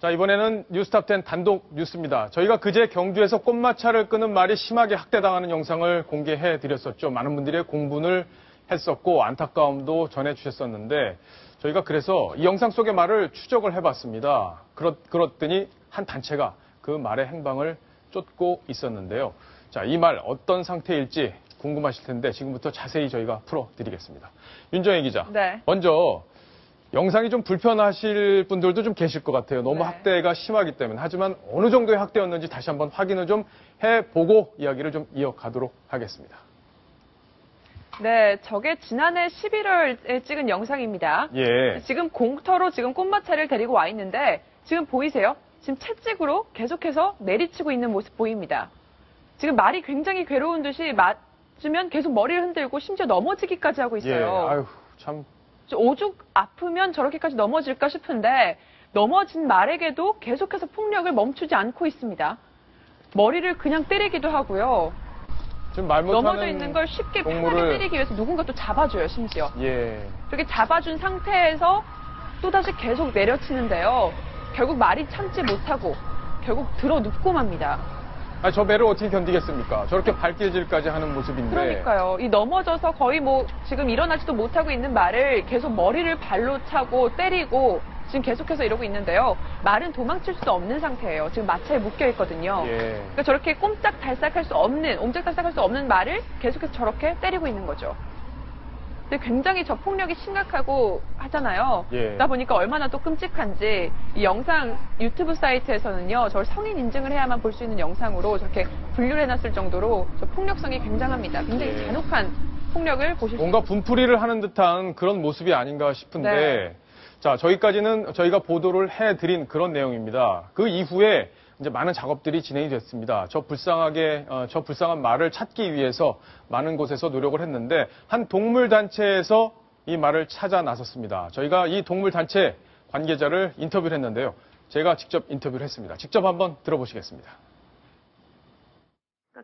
자, 이번에는 뉴스탑10 단독 뉴스입니다. 저희가 그제 경주에서 꽃마차를 끄는 말이 심하게 학대당하는 영상을 공개해 드렸었죠. 많은 분들이 공분을 했었고 안타까움도 전해주셨었는데 저희가 그래서 이 영상 속의 말을 추적을 해봤습니다. 그렇더니 한 단체가 그 말의 행방을 쫓고 있었는데요. 자, 이 말 어떤 상태일지 궁금하실 텐데 지금부터 자세히 저희가 풀어드리겠습니다. 윤정혜 기자, 네. 먼저 영상이 좀 불편하실 분들도 좀 계실 것 같아요. 너무 네. 학대가 심하기 때문에. 하지만 어느 정도의 학대였는지 다시 한번 확인을 좀 해보고 이야기를 좀 이어가도록 하겠습니다. 네, 저게 지난해 11월에 찍은 영상입니다. 예. 지금 공터로 지금 꽃마차를 데리고 와 있는데 지금 보이세요? 지금 채찍으로 계속해서 내리치고 있는 모습 보입니다. 지금 말이 굉장히 괴로운 듯이 맞으면 계속 머리를 흔들고 심지어 넘어지기까지 하고 있어요. 예. 아유, 참. 오죽 아프면 저렇게까지 넘어질까 싶은데 넘어진 말에게도 계속해서 폭력을 멈추지 않고 있습니다. 머리를 그냥 때리기도 하고요. 지금 말 못하는 넘어져 있는 걸 쉽게 편하게 때리기 위해서 누군가 또 잡아줘요, 심지어. 예. 이렇게 잡아준 상태에서 또다시 계속 내려치는데요. 결국 말이 참지 못하고 결국 들어 눕고 맙니다. 아, 저 배를 어떻게 견디겠습니까? 저렇게 발길질까지 하는 모습인데. 그러니까요. 이 넘어져서 거의 뭐 지금 일어나지도 못하고 있는 말을 계속 머리를 발로 차고 때리고 지금 계속해서 이러고 있는데요. 말은 도망칠 수도 없는 상태예요. 지금 마차에 묶여 있거든요. 예. 그러니까 저렇게 옴짝달싹할 수 없는 말을 계속해서 저렇게 때리고 있는 거죠. 근데 굉장히 저 폭력이 심각하고 하잖아요. 예. 그러다 보니까 얼마나 또 끔찍한지 이 영상 유튜브 사이트에서는요. 저를 성인 인증을 해야만 볼 수 있는 영상으로 저렇게 분류를 해놨을 정도로 저 폭력성이 굉장합니다. 굉장히 예. 잔혹한 폭력을 보실 수 뭔가 있습니다. 분풀이를 하는 듯한 그런 모습이 아닌가 싶은데 네. 자, 저희까지는 저희가 보도를 해드린 그런 내용입니다. 그 이후에 이제 많은 작업들이 진행이 됐습니다. 저 불쌍한 말을 찾기 위해서 많은 곳에서 노력을 했는데 한 동물단체에서 이 말을 찾아 나섰습니다. 저희가 이 동물단체 관계자를 인터뷰를 했는데요. 제가 직접 인터뷰를 했습니다. 직접 한번 들어보시겠습니다.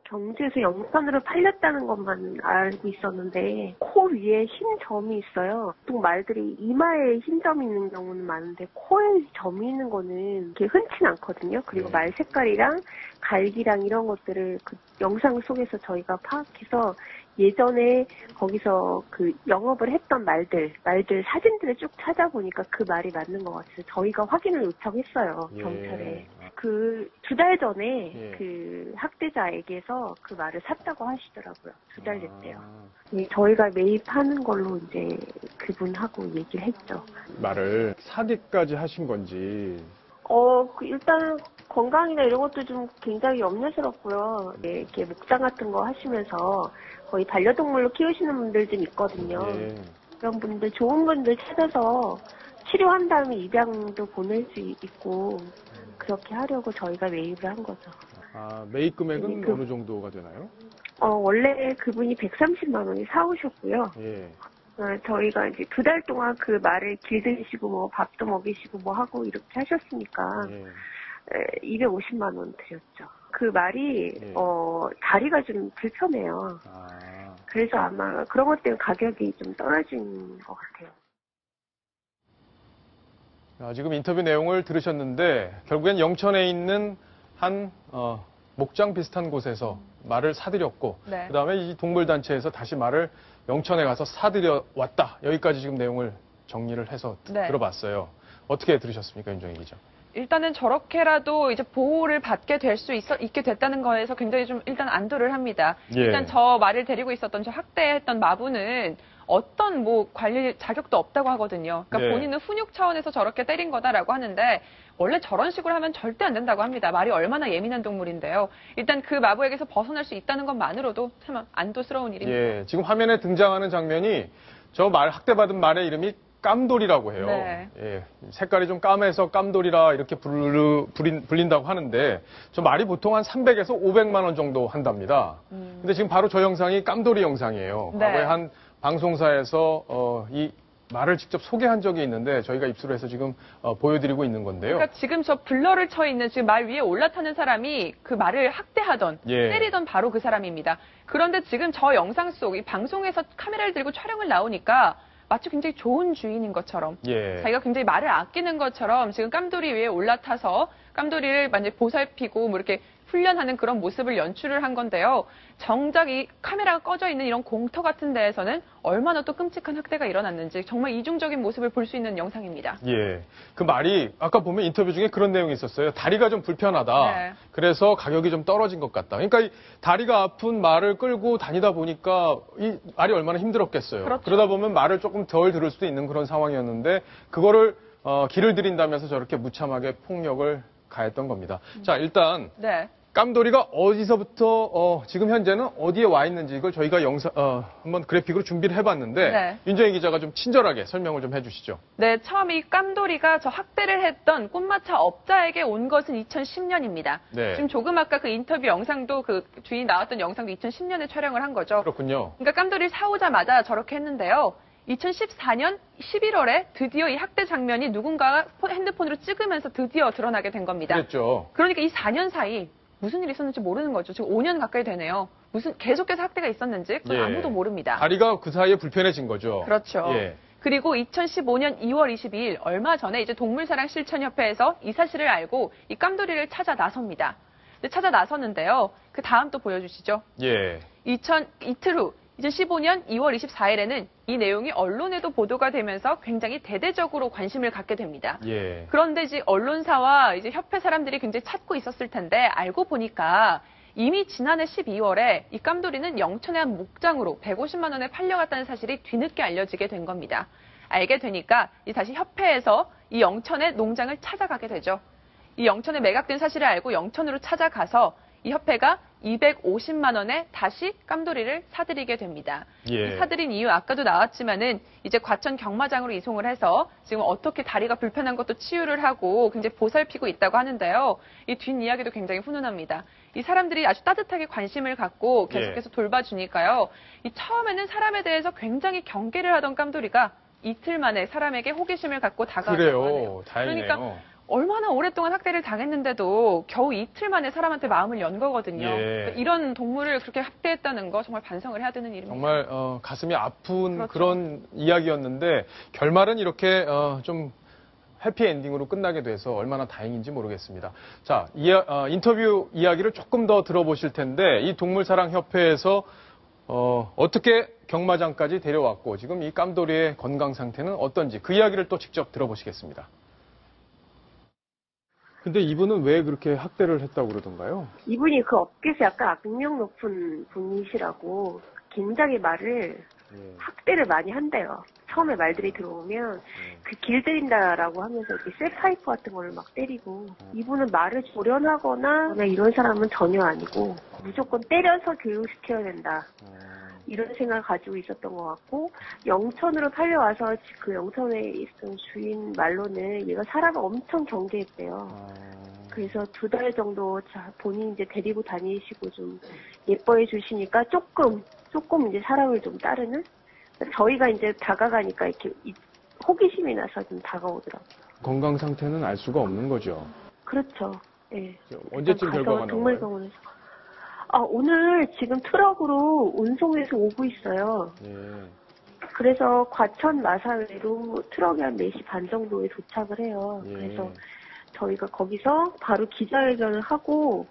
경주에서 영산으로 팔렸다는 것만 알고 있었는데 코 위에 흰 점이 있어요. 보통 말들이 이마에 흰 점이 있는 경우는 많은데 코에 점이 있는 거는 이렇게 흔치 않거든요. 그리고 말 색깔이랑 갈기랑 이런 것들을 그 영상 속에서 저희가 파악해서 예전에 거기서 그 영업을 했던 말들 사진들을 쭉 찾아보니까 그 말이 맞는 것 같아요. 저희가 확인을 요청했어요, 경찰에. 그 2달 전에 그 학대자에게서 그 말을 샀다고 하시더라고요. 2달 됐대요. 저희가 매입하는 걸로 이제 그분하고 얘기를 했죠. 말을 사기까지 하신 건지. 일단 건강이나 이런 것도 좀 굉장히 염려스럽고요. 이렇게 목장 같은 거 하시면서 거의 반려동물로 키우시는 분들 좀 있거든요. 그런 분들, 좋은 분들 찾아서 치료한 다음에 입양도 보낼 수 있고 그렇게 하려고 저희가 매입을 한 거죠. 아, 매입 금액은 어느 정도가 되나요? 원래 그분이 130만 원이 사오셨고요. 예. 저희가 이제 2달 동안 그 말을 길들이시고 뭐 밥도 먹이시고 뭐 하고 이렇게 하셨으니까 250만 원 드렸죠. 그 말이 다리가 좀 불편해요. 그래서 아마 그런 것 때문에 가격이 좀 떨어진 것 같아요. 지금 인터뷰 내용을 들으셨는데 결국엔 영천에 있는 한 목장 비슷한 곳에서 말을 사들였고 네. 그다음에 이 동물단체에서 다시 말을 영천에 가서 사들여 왔다. 여기까지 지금 내용을 정리를 해서 네. 들어봤어요. 어떻게 들으셨습니까, 윤정희 기자? 일단은 저렇게라도 이제 보호를 받게 될 수 있게 됐다는 거에서 굉장히 좀 일단 안도를 합니다. 예. 일단 저 말을 데리고 있었던 저 학대했던 마부는 어떤 뭐 관리 자격도 없다고 하거든요. 그러니까 네. 본인은 훈육 차원에서 저렇게 때린 거다라고 하는데 원래 저런 식으로 하면 절대 안 된다고 합니다. 말이 얼마나 예민한 동물인데요. 일단 그 마부에게서 벗어날 수 있다는 것만으로도 참 안도스러운 일입니다. 예, 지금 화면에 등장하는 장면이 저 학대받은 말의 이름이 깜돌이라고 해요. 네. 예, 색깔이 좀 까매서 깜돌이라 이렇게 불린다고 하는데 저 말이 보통 한 300에서 500만 원 정도 한답니다. 근데 지금 바로 저 영상이 깜돌이 영상이에요. 네. 과거에 한 방송사에서 이 말을 직접 소개한 적이 있는데 저희가 입수를 해서 지금 보여드리고 있는 건데요. 그러니까 지금 저 블러를 쳐 있는 지금 말 위에 올라타는 사람이 그 말을 학대하던 때리던 바로 그 사람입니다. 그런데 지금 저 영상 속 이 방송에서 카메라를 들고 촬영을 나오니까 마치 굉장히 좋은 주인인 것처럼 예. 자기가 굉장히 말을 아끼는 것처럼 지금 깜돌이 위에 올라타서 깜돌이를 완전히 보살피고 뭐 이렇게 훈련하는 그런 모습을 연출을 한 건데요. 정작 이 카메라가 꺼져 있는 이런 공터 같은 데에서는 얼마나 또 끔찍한 학대가 일어났는지 정말 이중적인 모습을 볼 수 있는 영상입니다. 예. 그 말이 아까 보면 인터뷰 중에 그런 내용이 있었어요. 다리가 좀 불편하다. 네. 그래서 가격이 좀 떨어진 것 같다. 그러니까 이 다리가 아픈 말을 끌고 다니다 보니까 이 말이 얼마나 힘들었겠어요. 그렇죠. 그러다 보면 말을 조금 덜 들을 수도 있는 그런 상황이었는데 그거를 길을 들인다면서 저렇게 무참하게 폭력을 가했던 겁니다. 자, 일단 네. 깜돌이가 어디서부터 지금 현재는 어디에 와 있는지 이걸 저희가 한번 그래픽으로 준비를 해봤는데 네. 윤정희 기자가 좀 친절하게 설명을 좀 해주시죠. 네, 처음 이 깜돌이가 저 학대를 했던 꽃마차 업자에게 온 것은 2010년입니다. 네. 지금 조금 아까 그 인터뷰 영상도 그 주인이 나왔던 영상도 2010년에 촬영을 한 거죠. 그렇군요. 그러니까 깜돌이를 사오자마자 저렇게 했는데요. 2014년 11월에 드디어 이 학대 장면이 누군가가 핸드폰으로 찍으면서 드디어 드러나게 된 겁니다. 그랬죠. 그러니까 이 4년 사이 무슨 일이 있었는지 모르는 거죠. 지금 5년 가까이 되네요. 무슨 계속해서 학대가 있었는지 그건 예. 아무도 모릅니다. 다리가 그 사이에 불편해진 거죠. 그렇죠. 예. 그리고 2015년 2월 22일 얼마 전에 이제 동물사랑 실천협회에서 이 사실을 알고 이 깜돌이를 찾아 나섭니다. 근데 찾아 나섰는데요. 그 다음 또 보여주시죠. 예. 이틀 후 2015년 2월 24일에는 이 내용이 언론에도 보도가 되면서 굉장히 대대적으로 관심을 갖게 됩니다. 예. 그런데 이제 언론사와 이제 협회 사람들이 굉장히 찾고 있었을 텐데 알고 보니까 이미 지난해 12월에 이 깜돌이는 영천의 한 목장으로 150만 원에 팔려갔다는 사실이 뒤늦게 알려지게 된 겁니다. 알게 되니까 다시 협회에서 이 영천의 농장을 찾아가게 되죠. 이 영천에 매각된 사실을 알고 영천으로 찾아가서 이 협회가 250만 원에 다시 깜돌이를 사들이게 됩니다. 예. 이 사들인 이유 아까도 나왔지만은 이제 과천 경마장으로 이송을 해서 지금 어떻게 다리가 불편한 것도 치유를 하고 굉장히 보살피고 있다고 하는데요. 이 뒷이야기도 굉장히 훈훈합니다. 이 사람들이 아주 따뜻하게 관심을 갖고 계속해서 돌봐주니까요. 이 처음에는 사람에 대해서 굉장히 경계를 하던 깜돌이가 이틀 만에 사람에게 호기심을 갖고 다가가고 하네요. 그래요. 다행이네요. 그러니까 얼마나 오랫동안 학대를 당했는데도 겨우 이틀 만에 사람한테 마음을 연 거거든요. 예. 그러니까 이런 동물을 그렇게 학대했다는 거 정말 반성을 해야 되는 일입니다. 정말 가슴이 아픈 그렇죠. 그런 이야기였는데 결말은 이렇게 좀 해피엔딩으로 끝나게 돼서 얼마나 다행인지 모르겠습니다. 자, 인터뷰 이야기를 조금 더 들어보실 텐데 이 동물사랑협회에서 어떻게 경마장까지 데려왔고 지금 이 깜돌이의 건강 상태는 어떤지 그 이야기를 또 직접 들어보시겠습니다. 근데 이분은 왜 그렇게 학대를 했다고 그러던가요? 이분이 그 업계에서 약간 악명 높은 분이시라고 굉장히 말을 학대를 많이 한대요. 처음에 말들이 들어오면 그 길들인다라고 하면서 이렇게 쇠파이프 같은 거를 막 때리고 이분은 말을 조련하거나 이런 사람은 전혀 아니고 무조건 때려서 교육시켜야 된다. 이런 생각을 가지고 있었던 것 같고 영천으로 팔려와서 그 영천에 있던 주인 말로는 얘가 사람을 엄청 경계했대요. 그래서 2달 정도 본인이 이제 데리고 다니시고 좀 예뻐해 주시니까 조금 이제 사람을 좀 따르는 저희가 이제 다가가니까 이렇게 호기심이 나서 좀 다가오더라고요. 건강 상태는 알 수가 없는 거죠. 그렇죠. 예. 언제쯤 결과가 나와요? 동물병원에서. 오늘 지금 트럭으로 운송해서 오고 있어요. 예. 그래서 과천 마사회로 트럭이 한 4시 반 정도에 도착을 해요. 예. 그래서 저희가 거기서 바로 기자회견을 하고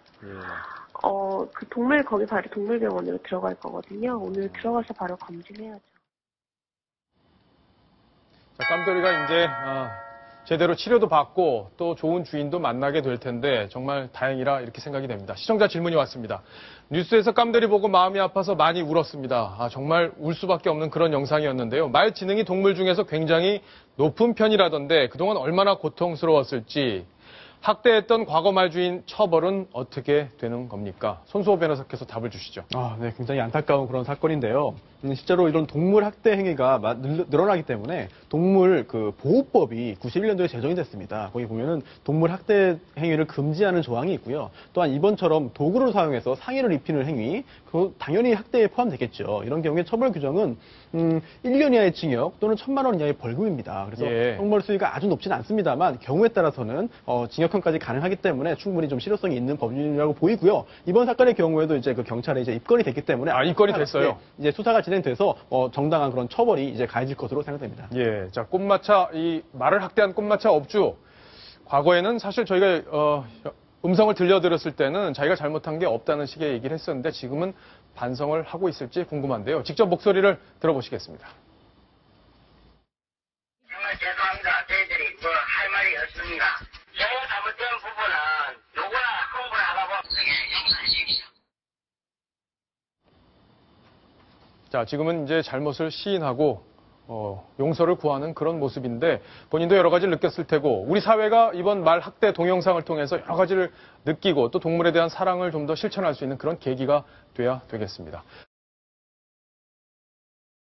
그 거기 바로 동물병원으로 들어갈 거거든요. 오늘 들어가서 바로 검진해야죠. 자, 깜돌이가 이제 제대로 치료도 받고 또 좋은 주인도 만나게 될 텐데 정말 다행이라 이렇게 생각이 됩니다. 시청자 질문이 왔습니다. 뉴스에서 깜돌이 보고 마음이 아파서 많이 울었습니다. 정말 울 수밖에 없는 그런 영상이었는데요. 말 지능이 동물 중에서 굉장히 높은 편이라던데 그동안 얼마나 고통스러웠을지 학대했던 과거 말 주인 처벌은 어떻게 되는 겁니까? 손수호 변호사께서 답을 주시죠. 네, 굉장히 안타까운 그런 사건인데요. 실제로 이런 동물 학대 행위가 늘어나기 때문에 동물 그 보호법이 91년도에 제정이 됐습니다. 거기 보면은 동물 학대 행위를 금지하는 조항이 있고요. 또한 이번처럼 도구를 사용해서 상해를 입히는 행위, 그거 당연히 학대에 포함되겠죠. 이런 경우에 처벌 규정은 1년 이하의 징역 또는 1,000만 원 이하의 벌금입니다. 그래서 예. 형벌 수위가 아주 높지는 않습니다만 경우에 따라서는 징역 무력형까지 가능하기 때문에 충분히 좀 실효성이 있는 법률이라고 보이고요. 이번 사건의 경우에도 이제 그 경찰에 이제 입건이 됐기 때문에 입건이 됐어요. 이제 수사가 진행돼서 정당한 그런 처벌이 이제 가해질 것으로 생각됩니다. 예, 자, 이 말을 학대한 꽃마차 업주. 과거에는 사실 저희가 음성을 들려드렸을 때는 자기가 잘못한 게 없다는 식의 얘기를 했었는데 지금은 반성을 하고 있을지 궁금한데요. 직접 목소리를 들어보시겠습니다. 정말 죄송합니다. 저희들이 할 말이 없습니다. 제가 잘못된 부분은 누구나 홍보를 하라고 용서해 주십시오. 자, 지금은 이제 잘못을 시인하고 용서를 구하는 그런 모습인데 본인도 여러 가지를 느꼈을 테고 우리 사회가 이번 말 학대 동영상을 통해서 여러 가지를 느끼고 또 동물에 대한 사랑을 좀 더 실천할 수 있는 그런 계기가 돼야 되겠습니다.